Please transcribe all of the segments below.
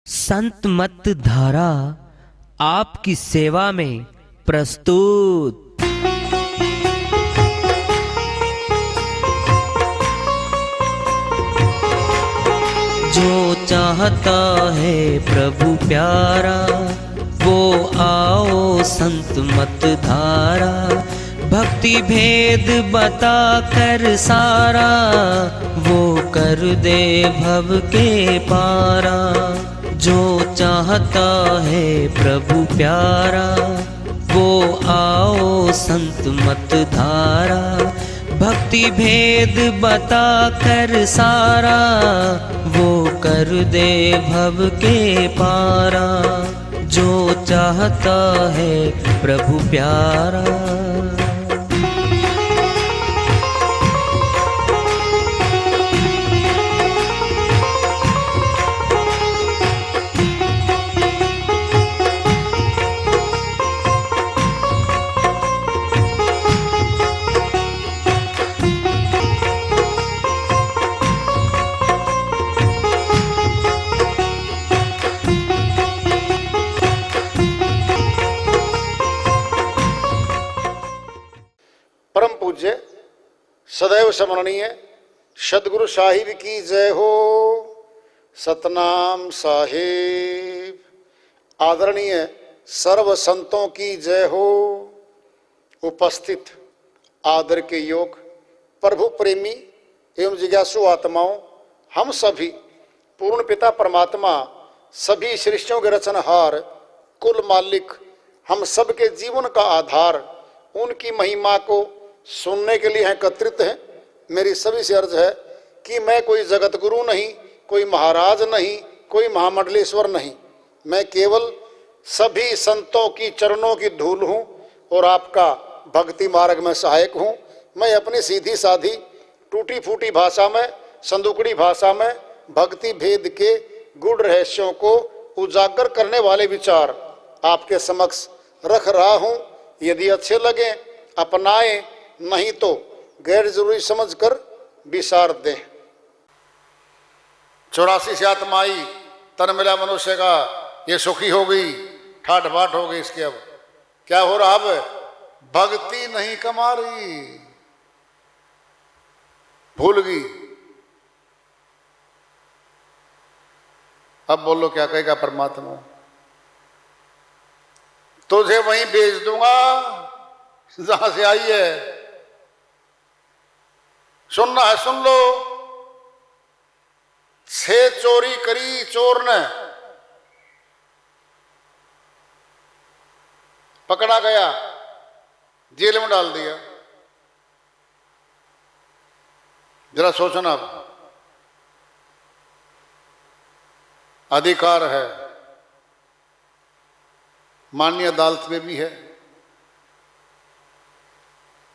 संत मत धारा आपकी सेवा में प्रस्तुत। जो चाहता है प्रभु प्यारा वो आओ संत मत धारा। भक्ति भेद बता कर सारा वो कर दे भव के पारा। जो चाहता है प्रभु प्यारा वो आओ संत मत धारा। भक्ति भेद बता कर सारा वो कर दे भव के पारा। जो चाहता है प्रभु प्यारा। परम पूज्य सदैव स्मरणीय सदगुरु साहिब की जय हो। सतनाम साहिब। आदरणीय सर्व संतों की जय हो। उपस्थित आदर के योग प्रभु प्रेमी एवं जिज्ञासु आत्माओं, हम सभी पूर्ण पिता परमात्मा सभी सृष्टियों के रचनहार कुल मालिक हम सबके जीवन का आधार उनकी महिमा को सुनने के लिए एकत्रित हैं। मेरी सभी से अर्ज है कि मैं कोई जगत गुरु नहीं, कोई महाराज नहीं, कोई महामंडलेश्वर नहीं। मैं केवल सभी संतों की चरणों की धूल हूँ और आपका भक्ति मार्ग में सहायक हूँ। मैं अपनी सीधी साधी टूटी फूटी भाषा में, संदुकड़ी भाषा में भक्ति भेद के गूढ़ रहस्यों को उजागर करने वाले विचार आपके समक्ष रख रहा हूँ। यदि अच्छे लगे अपनाएं, नहीं तो गैर जरूरी समझकर विसार दें। 84 से आत्मा आई, तन मिला मनुष्य का, ये सुखी हो गई, ठाठ बाट हो गई। इसके अब क्या हो रहा? अब भक्ति नहीं कमा रही, भूल गई। अब बोलो क्या कहेगा परमात्मा? तुझे वहीं भेज दूंगा जहां से आई है। सुनना है सुन लो। 6 चोरी करी चोर ने, पकड़ा गया, जेल में डाल दिया। जरा सोचना, अधिकार है, माननीय अदालत में भी है,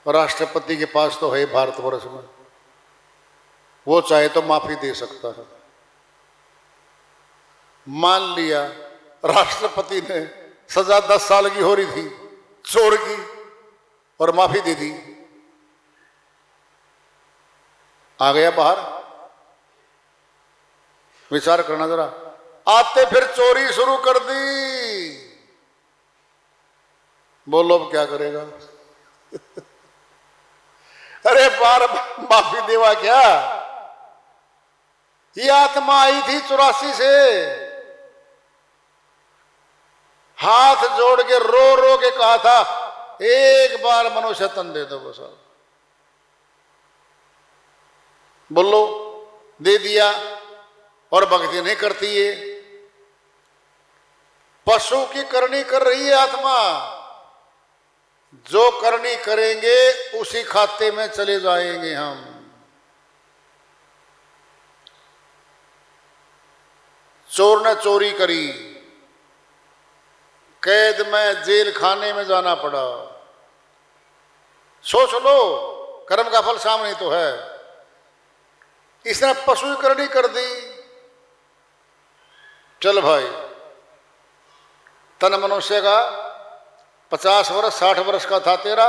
राष्ट्रपति के पास तो है भारतवर्ष में, वो चाहे तो माफी दे सकता है। मान लिया राष्ट्रपति ने सजा 10 साल की हो रही थी चोर की और माफी दे दी, आ गया बाहर। विचार करना जरा। आते फिर चोरी शुरू कर दी। बोलो अब क्या करेगा? अरे बार माफी देवा क्या? ये आत्मा आई थी 84 से, हाथ जोड़ के रो रो के कहा था एक बार मनुष्य तन दे दो बस। बोलो दे दिया और भक्ति नहीं करती है। पशु की करनी कर रही है आत्मा। जो करनी करेंगे उसी खाते में चले जाएंगे हम। चोर ने चोरी करी, कैद में जेल खाने में जाना पड़ा। सोच लो, कर्म का फल सामने तो है। इसने पशु की करनी कर दी। चल भाई, तन मनुष्य का 50 वर्ष 60 वर्ष का था तेरा,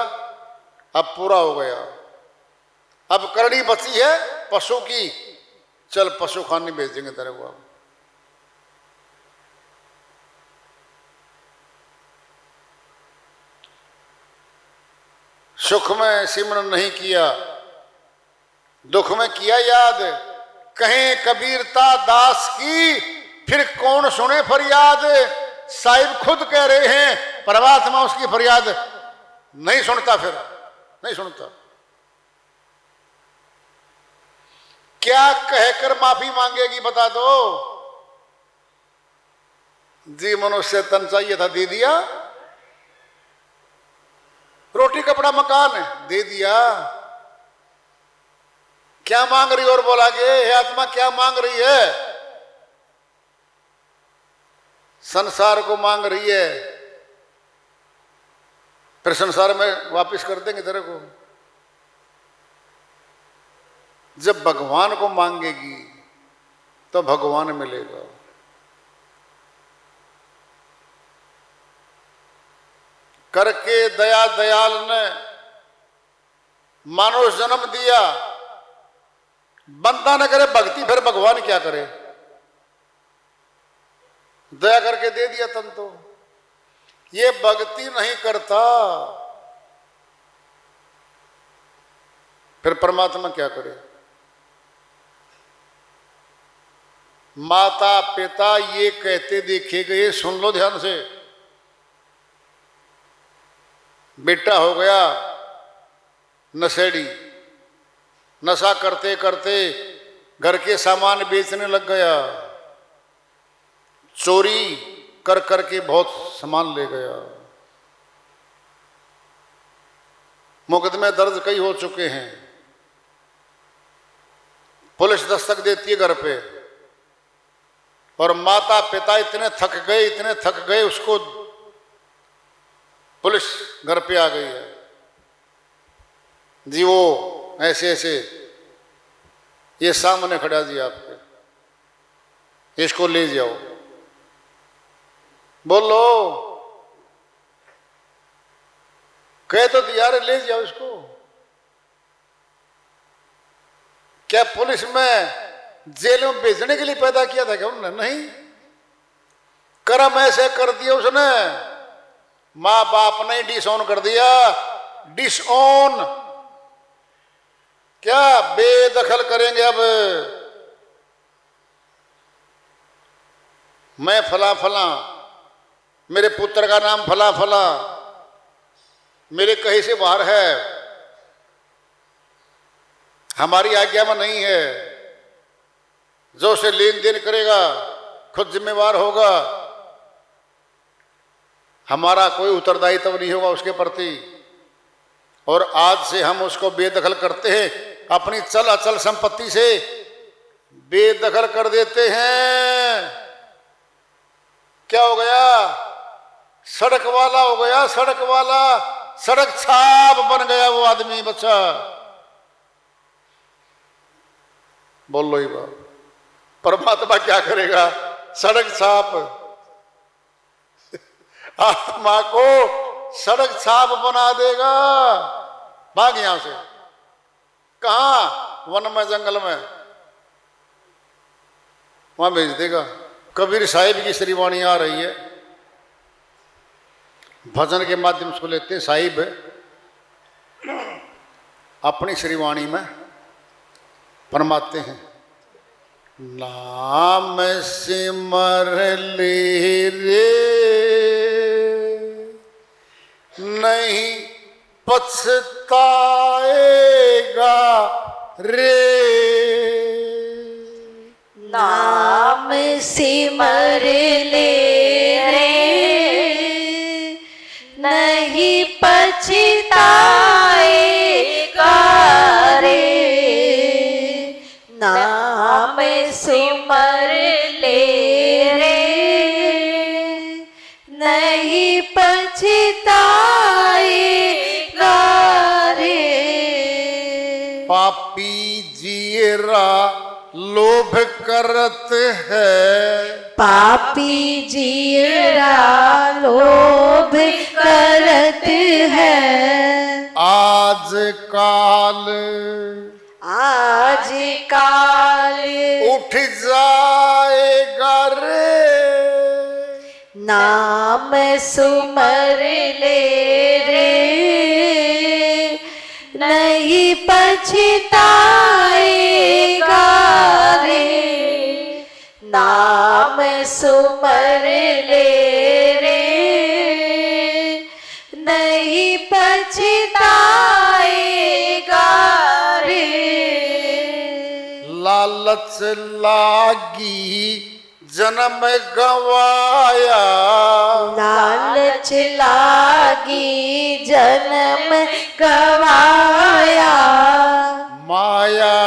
अब पूरा हो गया। अब करनी बची है पशु की, चल पशु खाने भेज देंगे तेरे को। सुख में सिमरन नहीं किया, दुख में किया याद। कहें कबीरता दास की, फिर कौन सुने फरियाद। साहिब खुद कह रहे हैं परमात्मा उसकी फरियाद नहीं सुनता, फिर नहीं सुनता। क्या कहकर माफी मांगेगी बता दो। जी मनुष्य तन चाहिए था, दे दिया। रोटी कपड़ा मकान दे दिया। क्या मांग रही और बोलागे, हे आत्मा क्या मांग रही है? संसार को मांग रही है, फिर संसार में वापस कर देंगे तेरे को। जब भगवान को मांगेगी तो भगवान मिलेगा। करके दया दयाल ने मानव जन्म दिया। बंदा न करे भक्ति, फिर भगवान क्या करे? दया करके दे दिया तन तो। ये भक्ति नहीं करता, फिर परमात्मा क्या करे? माता पिता ये कहते देखे गए, सुन लो ध्यान से। बेटा हो गया नशेड़ी, नशा करते करते घर के सामान बेचने लग गया, चोरी कर करके बहुत सामान ले गया। मुकदमे दर्ज कई हो चुके हैं। पुलिस दस्तक देती है घर पे, और माता पिता इतने थक गए, उसको पुलिस घर पे आ गई है जी। वो ऐसे ऐसे ये सामने खड़ा जी आपके, इसको ले जाओ। बोलो, कह तो दिया रे, ले जाओ इसको। क्या पुलिस में जेल में भेजने के लिए पैदा किया था क्या उन्होंने? नहीं, कर्म ऐसे कर दिया उसने। माँ बाप ने डिसऑन कर दिया। डिसऑन क्या बेदखल करेंगे? अब मैं फला फला, मेरे पुत्र का नाम फला फला, मेरे कहीं से बाहर है, हमारी आज्ञा में नहीं है। जो से लेन देन करेगा खुद जिम्मेवार होगा, हमारा कोई उत्तरदायित्व नहीं होगा उसके प्रति। और आज से हम उसको बेदखल करते हैं, अपनी चल अचल संपत्ति से बेदखल कर देते हैं। क्या हो गया? सड़क वाला हो गया, सड़क वाला, सड़क छाप बन गया वो आदमी बच्चा। बोल लो ही बात। परमात्मा क्या करेगा? सड़क छाप। आत्मा को सड़क छाप बना देगा। भाग यहां से। कहां? वन में, जंगल में, वहां भेज देगा। कबीर साहिब की श्रीवाणी आ रही है, भजन के माध्यम से लेते हैं। साहिब अपनी श्रीवाणी में फरमाते हैं, नाम सिमर ले रे नहीं पछताएगा रे। नाम सिमर ले रे नहीं पछताएगा रे। नाम सिमर ले रे नहीं पछताएगा रे। पापी जीरा लोभ करत है, पापी जीरा लोभ करत है। आज काल उठ जाएगा रे। नाम सुमर ले रे नहीं पछताएगा रे। नाम सुमर ले रे, नहीं पछताएगा रे। लालच लागी जन्म गवाया, लालच लागी जन्म गवाया। माया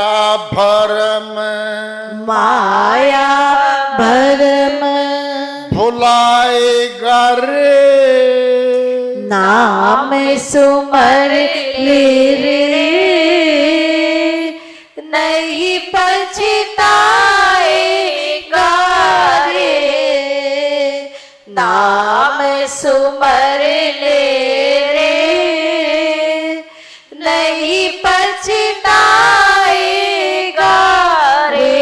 भरम माया भरम भुलाएगा रे। नाम सुमर ले रे, नहीं पछताएगा रे। नाम सुमर ले रे, नहीं पछताएगा रे।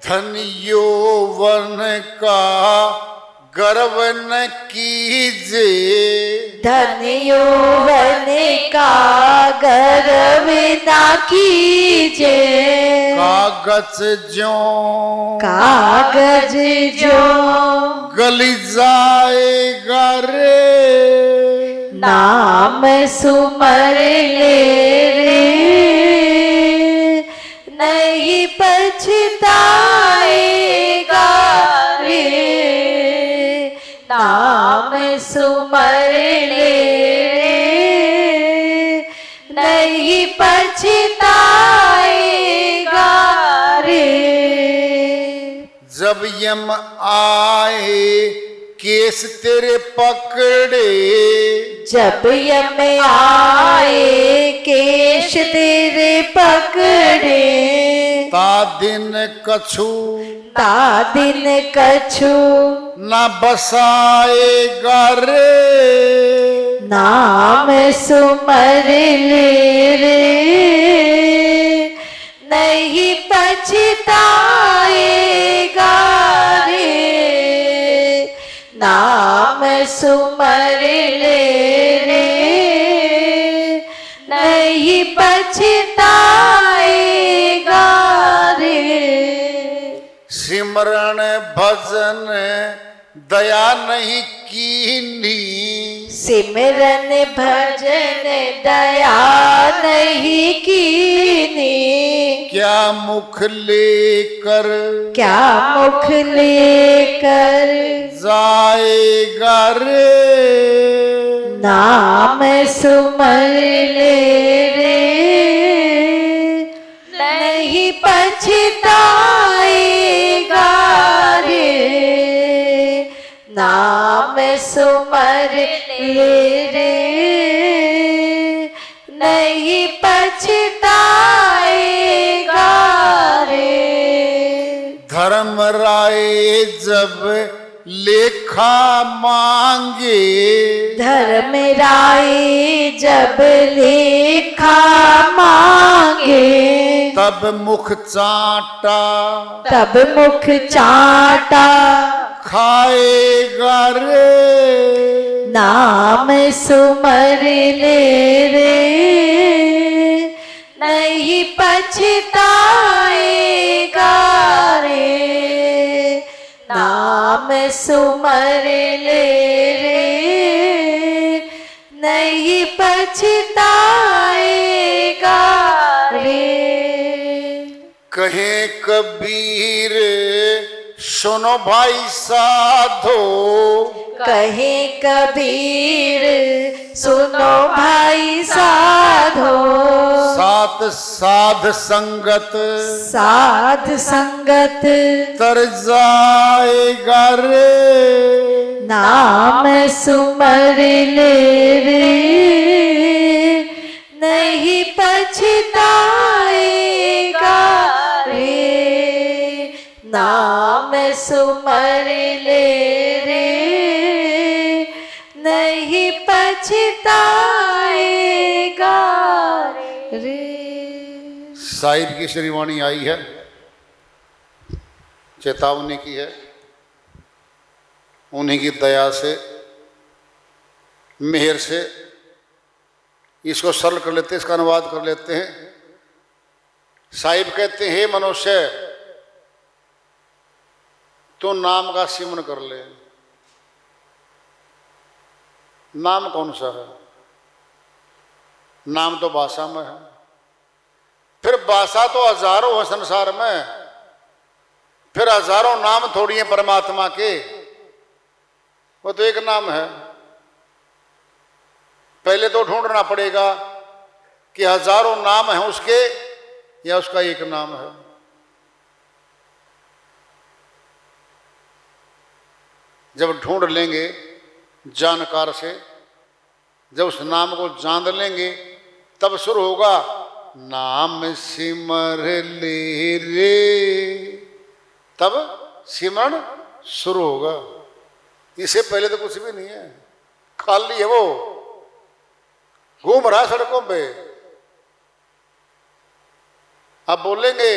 धन यौवन का गर्व न कीजे, धन यौवन का गर्व ना कीजे। कागज ज्यों कागज जो गली जाएगा रे। नाम सुमर ले रे, नहीं पछताएगा रे। नाम सुमर ले रे, नहीं पछताएगा रे। जब यम आए केस तेरे पकड़े, जब यम आए केश तेरे पकड़े। ता दिन कछु ता दिन कछु न बसाएगा रे। नाम सुमर ले रे, नहीं पछताएगा रे। नाम सुमर ले रे, नहीं पछताएगा रे। सिमरण भजन दया नहीं कीनी, सिमरन भजन दया नहीं कीनी। क्या मुख लेकर क्या मुख लेकर जाएगा रे। नाम सुमर ले रे, नहीं पछताएगा रे। नाम सुमर ले रे, नहीं पछताएगा रे। धर्म राय जब लेखा मांगे, धर्म राय जब लेखा मांगे। तब मुख चाटा तब मुख चाटा खाएगा रे। नाम सुमर ले रे, नहीं पछताएगा रे। नाम सुमर ले रे, नहीं पछताएगा रे। कहे कबीर सुनो भाई साधो, कहे कबीर सुनो भाई साधो। सात साध संगत साध संगत तर जाएगा रे। नाम सुमर ले रे, नहीं पछताएगा रे। नाम सुमर ले रे, नहीं पछताएगा रे। साहिब की श्रीवाणी आई है, चेतावनी की है। उन्हीं की दया से, मेहर से इसको सरल कर लेते हैं, इसका अनुवाद कर लेते हैं। साहिब कहते हैं, हे मनुष्य, तो नाम का सिमरन कर ले। नाम कौन सा है? नाम तो भाषा में है। फिर भाषा तो हजारों है संसार में, फिर हजारों नाम थोड़ी है परमात्मा के, वो तो एक नाम है। पहले तो ढूंढना पड़ेगा कि हजारों नाम हैं उसके या उसका एक नाम है। जब ढूंढ लेंगे जानकार से, जब उस नाम को जान लेंगे, तब शुरू होगा नाम सिमर ले रे, तब सिमरन शुरू होगा। इससे पहले तो कुछ भी नहीं है, खाली है, वो घूम रहा सड़कों पे। अब बोलेंगे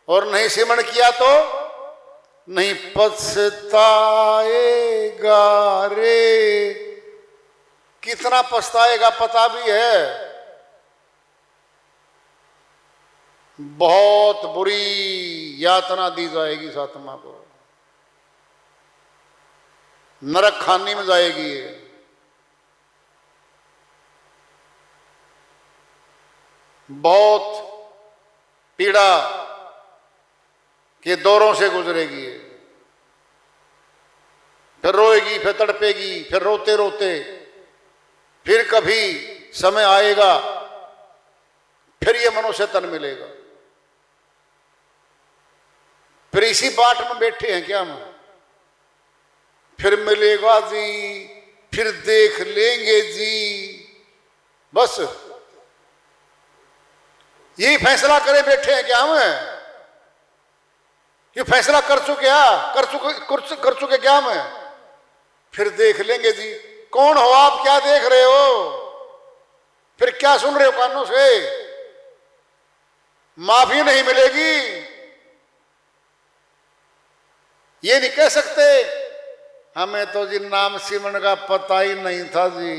और नहीं सिमरन किया तो नहीं पछताएगा रे। कितना पछताएगा पता भी है, बहुत बुरी यातना दी जाएगी इस आत्मा को, नरक खानी में जाएगी ये। बहुत पीड़ा के दौरों से गुजरेगी, फिर रोएगी, फिर तड़पेगी, फिर रोते रोते, फिर कभी समय आएगा, फिर ये मनुष्य तन मिलेगा। फिर इसी बाट में बैठे हैं क्या हम? फिर मिलेगा जी, फिर देख लेंगे जी, बस यही फैसला करे बैठे हैं क्या हम? ये फैसला कर चुके क्या हम? फिर देख लेंगे जी। कौन हो आप? क्या देख रहे हो? फिर क्या सुन रहे हो कानों से? माफी नहीं मिलेगी, ये नहीं कह सकते हमें तो जी नाम सिमरन का पता ही नहीं था जी,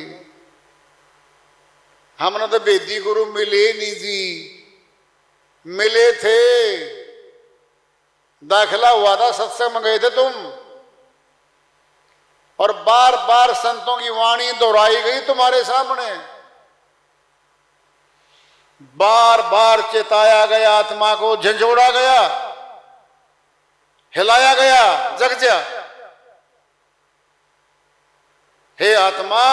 हमने तो वेदी गुरु मिले नहीं जी। मिले थे, दाखिला हुआ था, सत्संग में गए थे तुम, और बार बार संतों की वाणी दोहराई गई तुम्हारे सामने, बार बार चेताया गया, आत्मा को झंझोड़ा गया, हिलाया गया, जग जा। हे आत्मा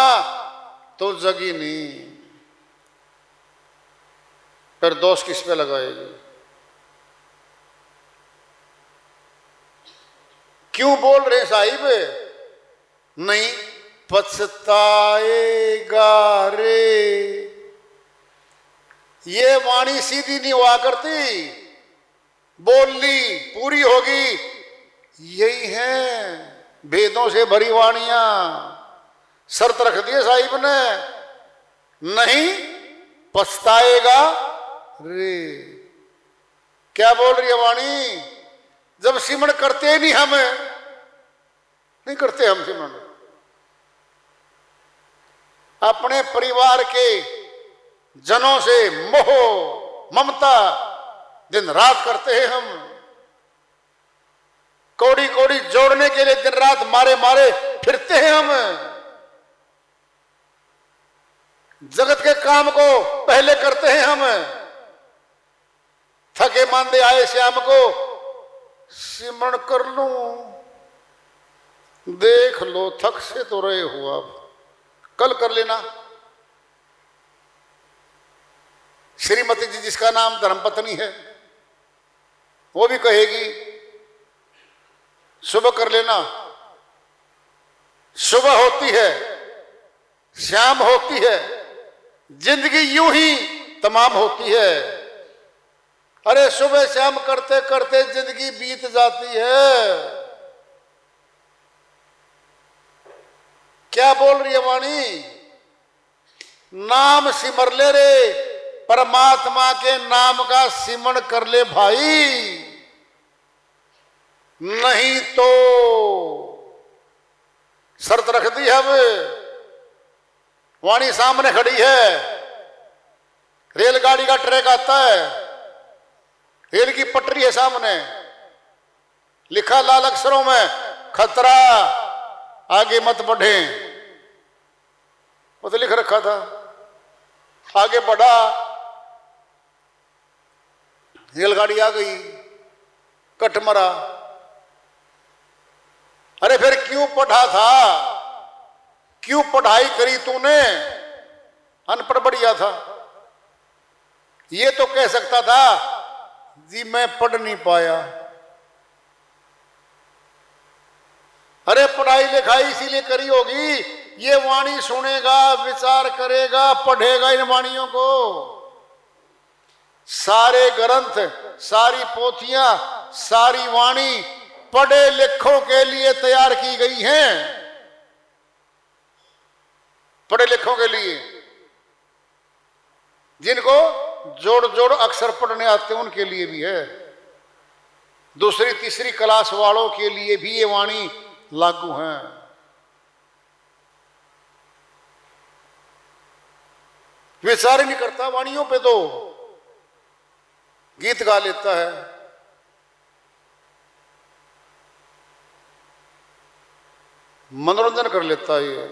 तो जगी नहीं, फिर दोष किस पे लगाएगी? क्यों बोल रहे साहिब? नहीं पछताएगा रे। ये वाणी सीधी नहीं हुआ करती, बोली पूरी होगी। यही है भेदों से भरी वाणियां, शर्त रख दिए साहिब ने, नहीं पछताएगा रे। क्या बोल रही है वाणी? जब सिमरन करते नहीं, हम नहीं करते, हम सिमरन अपने परिवार के जनों से मोह ममता दिन रात करते हैं। हम कौड़ी कौड़ी जोड़ने के लिए दिन रात मारे मारे फिरते हैं। हम जगत के काम को पहले करते हैं। हम थके मांदे आए श्याम को सिमरन कर लूं, देख लो थक से तो रहे हो, अब कल कर लेना। श्रीमती जी जिसका नाम धर्मपत्नी है, वो भी कहेगी सुबह कर लेना। सुबह होती है, शाम होती है, जिंदगी यूं ही तमाम होती है। अरे सुबह शाम करते करते जिंदगी बीत जाती है। क्या बोल रही है वाणी? नाम सिमर ले रे, परमात्मा के नाम का सिमरन कर ले भाई, नहीं तो शर्त रख दी। अब वाणी सामने खड़ी है, रेलगाड़ी का ट्रैक आता है, रेल की पटरी है सामने, लिखा लाल अक्षरों में खतरा, आगे मत बढ़े। वो तो लिख रखा था। आगे बढ़ा, रेलगाड़ी आ गई, कट मरा। अरे फिर क्यों पढ़ा था, क्यों पढ़ाई करी तूने, अनपढ़ बढ़िया था। ये तो कह सकता था जी मैं पढ़ नहीं पाया। अरे पढ़ाई लिखाई इसीलिए करी होगी, ये वाणी सुनेगा, विचार करेगा, पढ़ेगा इन वाणियों को। सारे ग्रंथ, सारी पोथियां, सारी वाणी पढ़े लिखों के लिए तैयार की गई हैं, पढ़े लिखों के लिए। जिनको जोड़ जोड़ अक्षर पढ़ने आते हैं उनके लिए भी है, दूसरी तीसरी क्लास वालों के लिए भी ये वाणी लागू है। विचार ही नहीं करता वाणियों पे, तो गीत गा लेता है। मनोरंजन कर लेता है ये।